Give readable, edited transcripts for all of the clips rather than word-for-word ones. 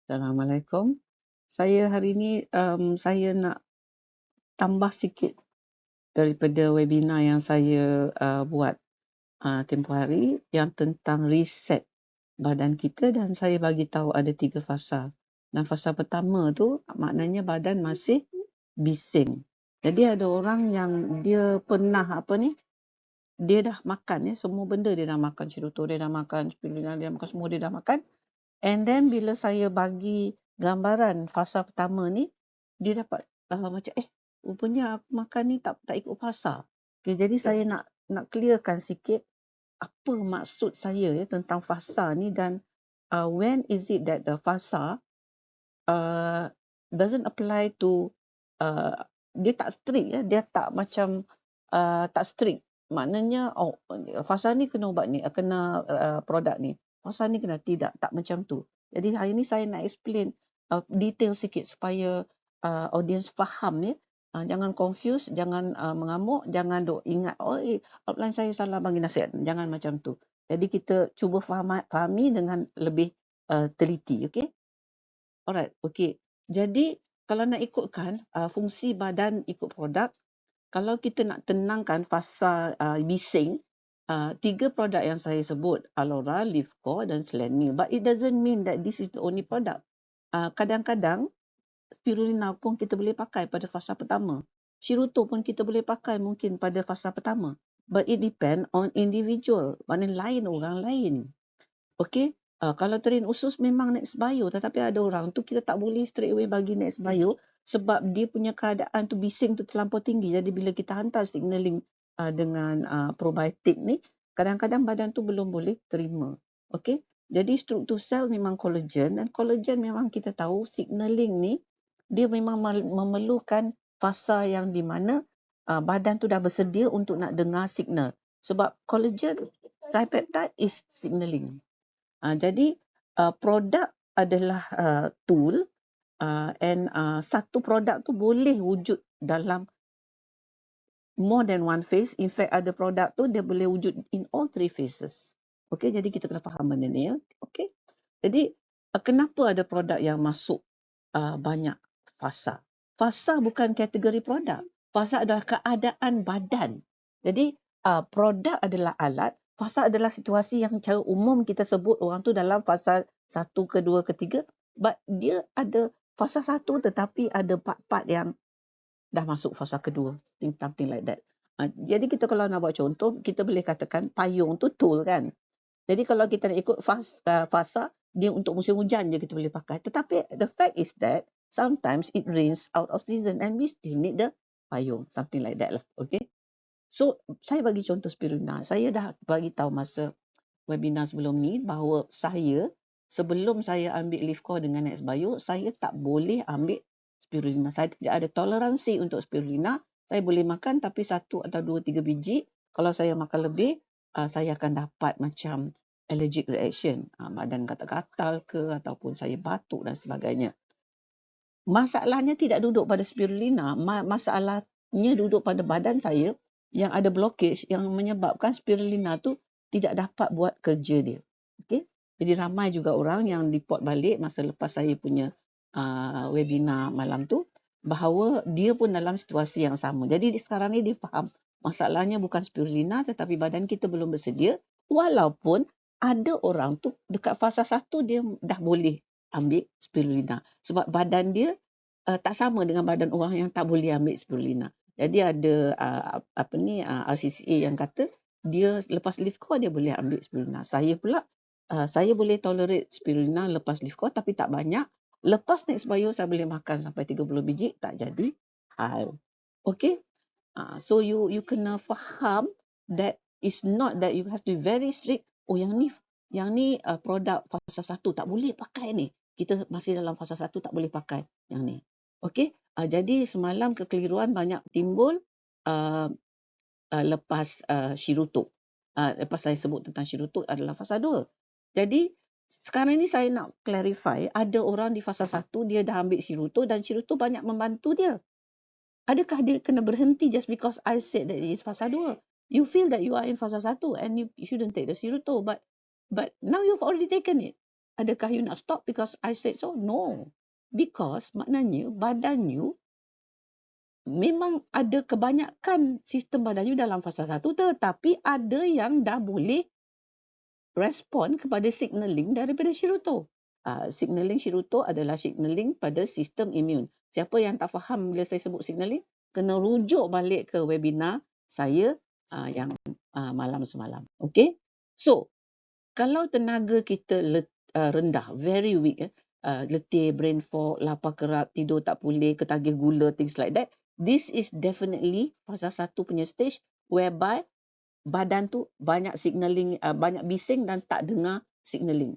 Assalamualaikum. Saya hari ini saya nak tambah sikit daripada webinar yang saya buat tempoh hari yang tentang reset badan kita, dan saya bagi tahu ada 3 fasa. Dan fasa pertama tu maknanya badan masih bising. Jadi ada orang yang dia pernah dia dah makan semua benda, dia dah makan cerutu, dia dah makan spirulina, dia dah makan semua, dia dah makan. And then bila saya bagi gambaran fasa pertama ni, dia dapat macam rupanya aku makan ni tak ikut fasa. Okay, jadi saya nak clearkan sikit apa maksud saya tentang fasa ni, dan when is it that the fasa doesn't apply to dia tak strict dia tak macam tak strict. Maknanya fasa ni kena ubat ni, kena produk ni. Fasa ni kena tidak, tak macam tu. Jadi hari ni saya nak explain detail sikit supaya audience faham ni. Jangan confuse, jangan mengamuk, jangan duk ingat outline saya salah bagi nasihat. Jangan macam tu. Jadi kita cuba fahami dengan lebih teliti, okey? Alright, okey. Jadi kalau nak ikutkan fungsi badan ikut produk, kalau kita nak tenangkan fasa bising, 3 produk yang saya sebut, Alora, Livco dan Selenil. But it doesn't mean that this is the only product. Kadang-kadang spirulina pun kita boleh pakai pada fasa pertama. Shiruto pun kita boleh pakai mungkin pada fasa pertama. But it depend on individual. Mana lain orang lain. Okey, kalau terin usus memang next bio, tetapi ada orang tu kita tak boleh straight away bagi next bio sebab dia punya keadaan tu bising tu terlampau tinggi. Jadi bila kita hantar signaling dengan probiotik ni, kadang-kadang badan tu belum boleh terima. Okey, jadi struktur sel memang collagen, dan collagen memang kita tahu signaling ni dia memang memerlukan fasa yang di mana badan tu dah bersedia untuk nak dengar signal. Sebab collagen tripeptide is signaling. Jadi produk adalah tool, and satu produk tu boleh wujud dalam more than one phase. In fact ada produk tu dia boleh wujud in all 3 phases. Okey, jadi kita kena faham benda ni ya. Okey. Jadi kenapa ada produk yang masuk banyak fasa? Fasa bukan kategori produk. Fasa adalah keadaan badan. Jadi produk adalah alat, fasa adalah situasi yang secara umum kita sebut orang tu dalam fasa 1, kedua, ketiga. But dia ada fasa 1 tetapi ada part-part yang dah masuk fasa kedua. Something like that. Jadi kita kalau nak buat contoh, kita boleh katakan payung tu tool kan. Jadi kalau kita nak ikut fasa, dia untuk musim hujan je kita boleh pakai. Tetapi the fact is that sometimes it rains out of season and we still need the payung. Something like that lah. Okay. So, saya bagi contoh spirulina. Saya dah bagi tahu masa webinar sebelum ni bahawa saya, sebelum saya ambil Livco dengan Nextbio, saya tak boleh ambil spirulina. Saya tidak ada toleransi untuk spirulina. Saya boleh makan tapi 1 atau 2, 3 biji. Kalau saya makan lebih, saya akan dapat macam allergic reaction. Badan gatal-gatal ke ataupun saya batuk dan sebagainya. Masalahnya tidak duduk pada spirulina. Masalahnya duduk pada badan saya yang ada blockage yang menyebabkan spirulina tu tidak dapat buat kerja dia. Okay? Jadi ramai juga orang yang report balik masa lepas saya punya webinar malam tu bahawa dia pun dalam situasi yang sama. Jadi sekarang ni dia faham masalahnya bukan spirulina tetapi badan kita belum bersedia, walaupun ada orang tu dekat fasa 1 dia dah boleh ambil spirulina sebab badan dia tak sama dengan badan orang yang tak boleh ambil spirulina. Jadi ada RCCA yang kata dia lepas Livco dia boleh ambil spirulina. Saya pula saya boleh tolerate spirulina lepas Livco tapi tak banyak. Lepas Nextbio saya boleh makan sampai 30 biji, tak jadi hal. Okay? So you kena faham that is not that you have to be very strict. Oh yang ni produk fasa 1 tak boleh pakai ni. Kita masih dalam fasa 1 tak boleh pakai yang ni. Okey, jadi semalam kekeliruan banyak timbul lepas Shiruto. Lepas saya sebut tentang Shiruto adalah fasa 2. Jadi sekarang ni saya nak clarify, ada orang di fasa 1 dia dah ambil Shiruto dan Shiruto banyak membantu dia. Adakah dia kena berhenti just because I said that it is fasa 2? You feel that you are in fasa 1 and you shouldn't take the Shiruto, but now you've already taken it. Adakah you nak stop because I said so? No. Because maknanya badan you memang ada kebanyakan sistem badan you dalam fasa 1, tetapi ada yang dah boleh respon kepada signaling daripada Shirutto. Signaling Shirutto adalah signaling pada sistem imun. Siapa yang tak faham bila saya sebut signaling, kena rujuk balik ke webinar saya yang malam semalam. Okay? So, kalau tenaga kita rendah, very weak, letih, brain fog, lapar kerap, tidur tak pulih, ketagih gula, things like that, this is definitely fasa 1 punya stage whereby badan tu banyak signaling, banyak bising dan tak dengar signaling.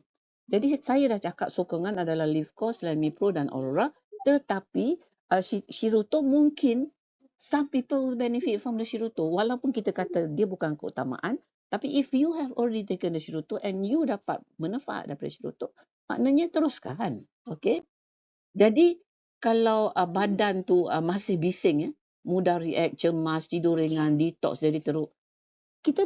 Jadi saya dah cakap sokongan adalah Livco, Slamipro dan Aurora, tetapi Shirutto mungkin some people will benefit from the Shirutto walaupun kita kata dia bukan keutamaan, tapi if you have already taken the Shirutto and you dapat manfaat daripada Shirutto, maknanya teruskan. Okay? Jadi kalau badan tu masih bising, mudah react, cemas, tidur ringan, detox jadi teruk, kita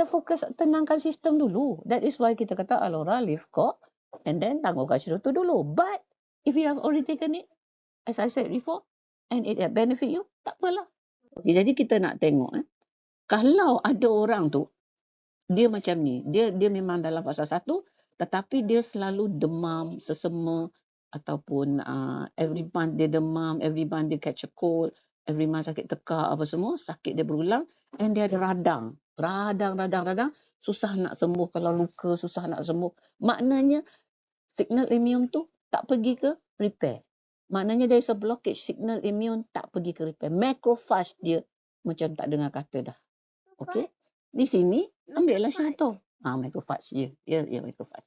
fokus tenangkan sistem dulu. That is why kita kata Alora, Livco, and then tangguhkan Shirutto dulu. But if you have already taken it, as I said before, and it benefit you, tak apalah. Okay, jadi kita nak tengok, kalau ada orang tu, dia macam ni, dia memang dalam fasa 1, tetapi dia selalu demam, sesema, ataupun every month dia demam, every month dia catch a cold, every month sakit tekak, apa semua, sakit dia berulang, and dia ada radang, susah nak sembuh, kalau luka susah nak sembuh. Maknanya signal imun tu tak pergi ke repair. Maknanya there is a blockage, signal imun tak pergi ke repair. Macrophage dia macam tak dengar kata dah. Okey. Di sini ambillah Shirutto. Macrophage ya macrophage.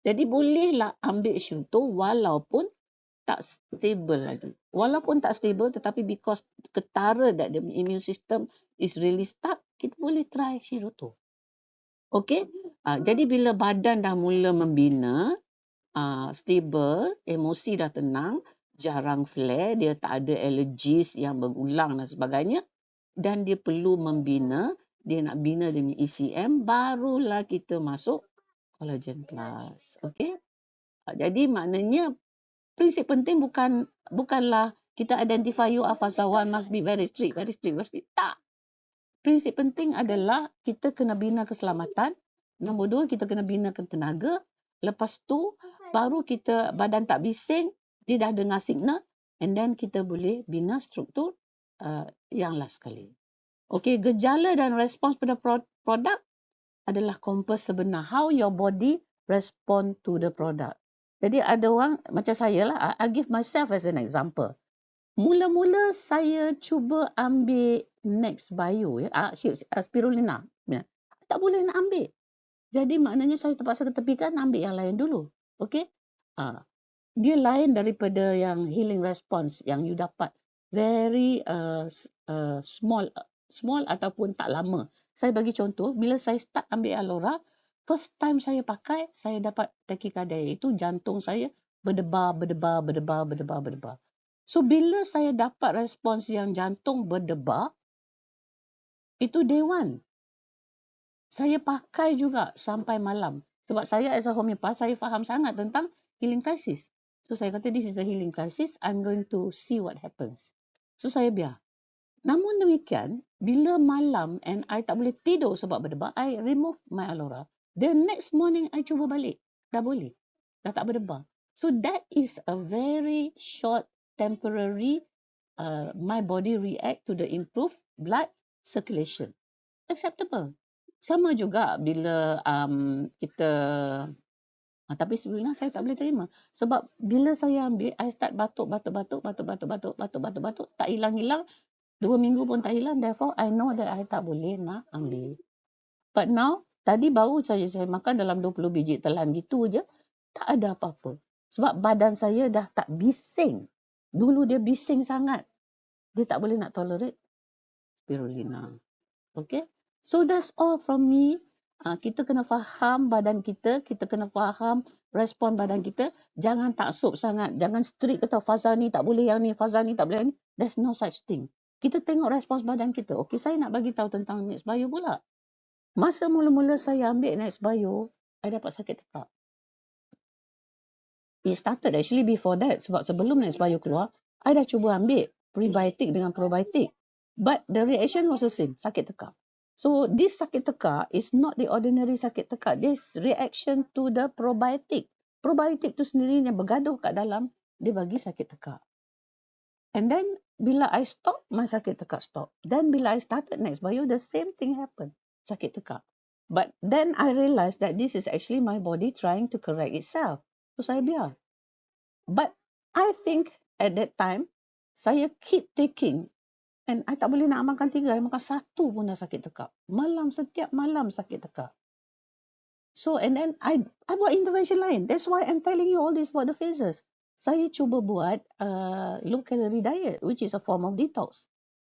Jadi bolehlah ambil Shirutto walaupun tak stable lagi. Walaupun tak stable, tetapi because ketara that the immune system is really stuck, kita boleh try Shirutto. Okey? Jadi bila badan dah mula membina, stable, emosi dah tenang, jarang flare, dia tak ada allergies yang berulang dan sebagainya, dan dia perlu membina, dia nak bina dia punya ECM, barulah kita masuk Collagen Plus. Okey? Jadi maknanya prinsip penting bukanlah kita identify you are fasa 1 must be very strict. Tak. Prinsip penting adalah kita kena bina keselamatan. Nombor 2, kita kena bina tenaga. Lepas tu, baru kita badan tak bising, dia dah dengar signal, and then kita boleh bina struktur yang last sekali. Okey, gejala dan respons pada produk adalah kompas sebenar. How your body respond to the product. Jadi ada orang macam saya lah, I give myself as an example. Mula-mula saya cuba ambil Next Bio, Spirulina. Tak boleh nak ambil. Jadi maknanya saya terpaksa ketepikan, ambil yang lain dulu. Okey? Dia lain daripada yang healing response yang you dapat very small ataupun tak lama. Saya bagi contoh, bila saya start ambil Alora, first time saya pakai, saya dapat tachycardia, iaitu jantung saya berdebar. So bila saya dapat respons yang jantung berdebar, itu day 1. Saya pakai juga sampai malam. Sebab saya as a homeopath, saya faham sangat tentang healing crisis. So saya kata, this is a healing crisis, I'm going to see what happens. So saya biar. Namun demikian, bila malam and I tak boleh tidur sebab berdebar, I remove my Alora. The next morning, I cuba balik. Dah boleh. Dah tak berdebar. So that is a very short temporary my body react to the improved blood circulation. Acceptable. Sama juga bila kita tapi sebenarnya saya tak boleh terima. Sebab bila saya ambil, I start batuk, tak hilang-hilang. 2 minggu pun tak hilang. Therefore, I know that I tak boleh nak ambil. But now, tadi baru saja saya makan dalam 20 biji telan gitu je. Tak ada apa-apa. Sebab badan saya dah tak bising. Dulu dia bising sangat. Dia tak boleh nak tolerate spirulina. Okay? So that's all from me. Kita kena faham badan kita kena faham respon badan kita. Jangan taksub sangat. Jangan strict kata fasa ni tak boleh yang ni, fasa ni tak boleh yang ni. There's no such thing. Kita tengok respons badan kita. Okay, saya nak bagi tahu tentang Next Bio pula. Masa mula-mula saya ambil Next Bio, saya dapat sakit tekak. it started actually before that. Sebab sebelum Nextbio keluar, I dah cuba ambil prebiotic dengan probiotic. But the reaction was the same, sakit tekak. So this sakit tekak is not the ordinary sakit tekak. This reaction to the probiotic. Probiotic tu sendiri yang bergaduh kat dalam, dia bagi sakit tekak. And then bila I stop, my sakit tekak stop. Then bila I started Nextbio, the same thing happened, sakit tekak. But then I realized that this is actually my body trying to correct itself. So saya biar. But I think at that time, saya keep taking. And I tak boleh nak makan 3, I makan 1 pun dah sakit tekak. Setiap malam sakit tekak. So and then I buat intervention lain. That's why I'm telling you all this about the phases. Saya cuba buat low calorie diet, which is a form of detox.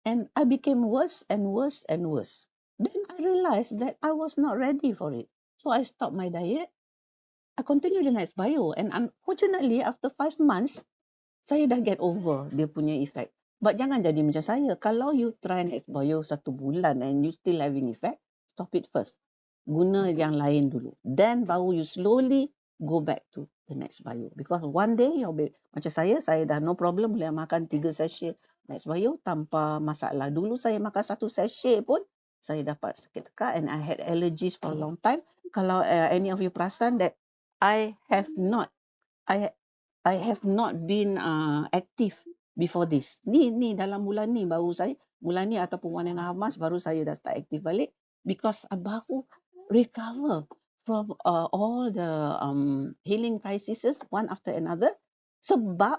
And I became worse and worse and worse. Then I realized that I was not ready for it. So I stopped my diet. I continued the Nextbio. And unfortunately, after 5 months, saya dah get over dia punya effect. But jangan jadi macam saya. Kalau you try Nextbio 1 bulan and you still having effect, stop it first. Guna yang lain dulu. Then baru you slowly go back to the Nextbio. Because one day, macam saya dah no problem boleh makan 3 sachet Nextbio tanpa masalah. Dulu saya makan 1 sachet pun, saya dapat sakit tekak and I had allergies for a long time. Kalau any of you perasan that I have not been active before this. Ni dalam bulan ni baru saya, bulan ni ataupun 1.5 months baru saya dah start aktif balik because I baru recover from all the healing crises one after another sebab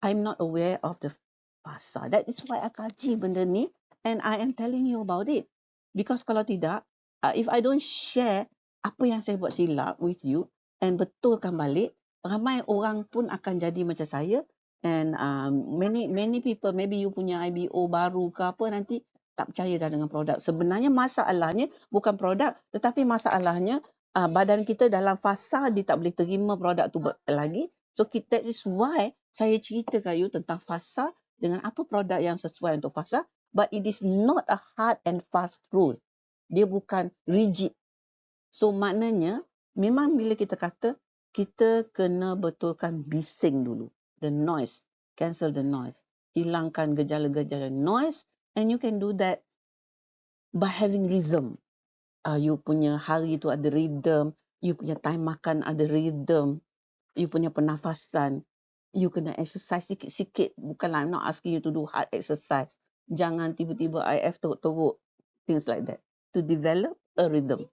I'm not aware of the fasa. That is why I kaji benda ni and I am telling you about it. Because kalau tidak, if I don't share apa yang saya buat silap with you and betulkan balik, ramai orang pun akan jadi macam saya and many people, maybe you punya IBO baru ke apa nanti tak percaya dah dengan produk. Sebenarnya masalahnya bukan produk tetapi masalahnya badan kita dalam fasa dia tak boleh terima produk tu lagi. So that is why saya ceritakan you tentang fasa dengan apa produk yang sesuai untuk fasa, but it is not a hard and fast rule. Dia bukan rigid. So maknanya memang bila kita kata kita kena betulkan bising dulu. The noise. Cancel the noise. Hilangkan gejala-gejala noise and you can do that by having rhythm. You punya hari tu ada rhythm. You punya time makan ada rhythm. You punya pernafasan. You kena exercise sikit-sikit. Bukanlah I'm not asking you to do hard exercise. Jangan tiba-tiba IF teruk-teruk. Things like that. To develop a rhythm.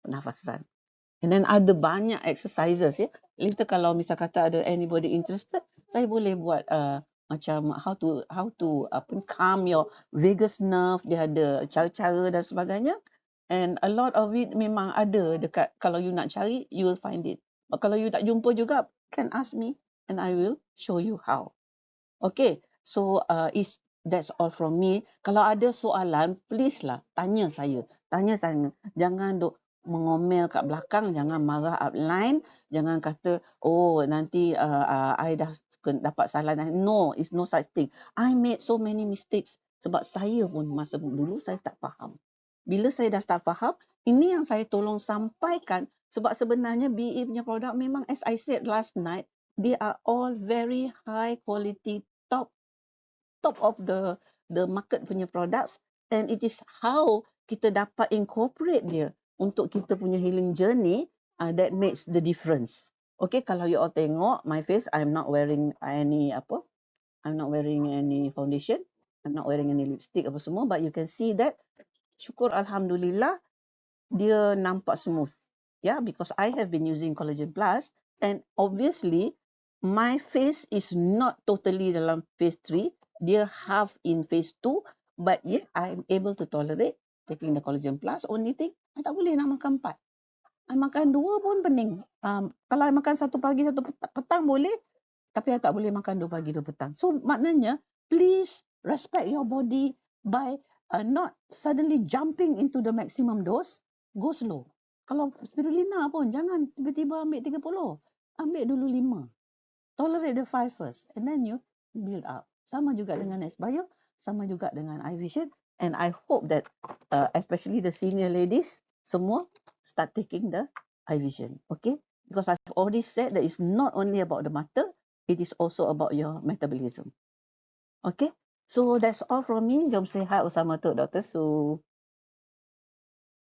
Pernafasan. And then ada banyak exercises ya. Later kalau misal kata ada anybody interested, saya boleh buat macam how to calm your vagus nerve. Dia ada cara-cara dan sebagainya. And a lot of it memang ada dekat, kalau you nak cari, you will find it. But kalau you tak jumpa juga, can ask me and I will show you how. Okay, so that's all from me. Kalau ada soalan, please lah tanya saya. Jangan duk mengomel kat belakang, jangan marah upline, jangan kata oh nanti I dah dapat salah. No, it's no such thing. I made so many mistakes sebab saya pun masa dulu saya tak faham. Bila saya dah start faham, ini yang saya tolong sampaikan sebab sebenarnya BE punya produk memang as I said last night, they are all very high quality, top of the market punya products, and it is how kita dapat incorporate dia untuk kita punya healing journey that makes the difference. Okay, kalau you all tengok my face, I'm not wearing any foundation, I'm not wearing any lipstick apa semua, but you can see that syukur alhamdulillah dia nampak smooth. Yeah, because I have been using Collagen Plus and obviously my face is not totally dalam phase 3, dia half in phase 2, but yet I'm able to tolerate taking the Collagen Plus. Only thing, I tak boleh nak makan 4. I makan 2 pun pening. Kalau I makan 1 pagi, 1 petang boleh, tapi I tak boleh makan 2 pagi, 2 petang. So maknanya, please respect your body by not suddenly jumping into the maximum dose. Go slow. Kalau spirulina pun, jangan tiba-tiba ambil 30. Ambil dulu 5. Tolerate the 5 first. And then you build up. Sama juga dengan Nextbio. Sama juga dengan iVision. And I hope that especially the senior ladies, semua start taking the iVision. Okay? Because I've already said that it's not only about the mata, it is also about your metabolism. Okay, so that's all from me. Jom say hi bersama Tok Dr. Su.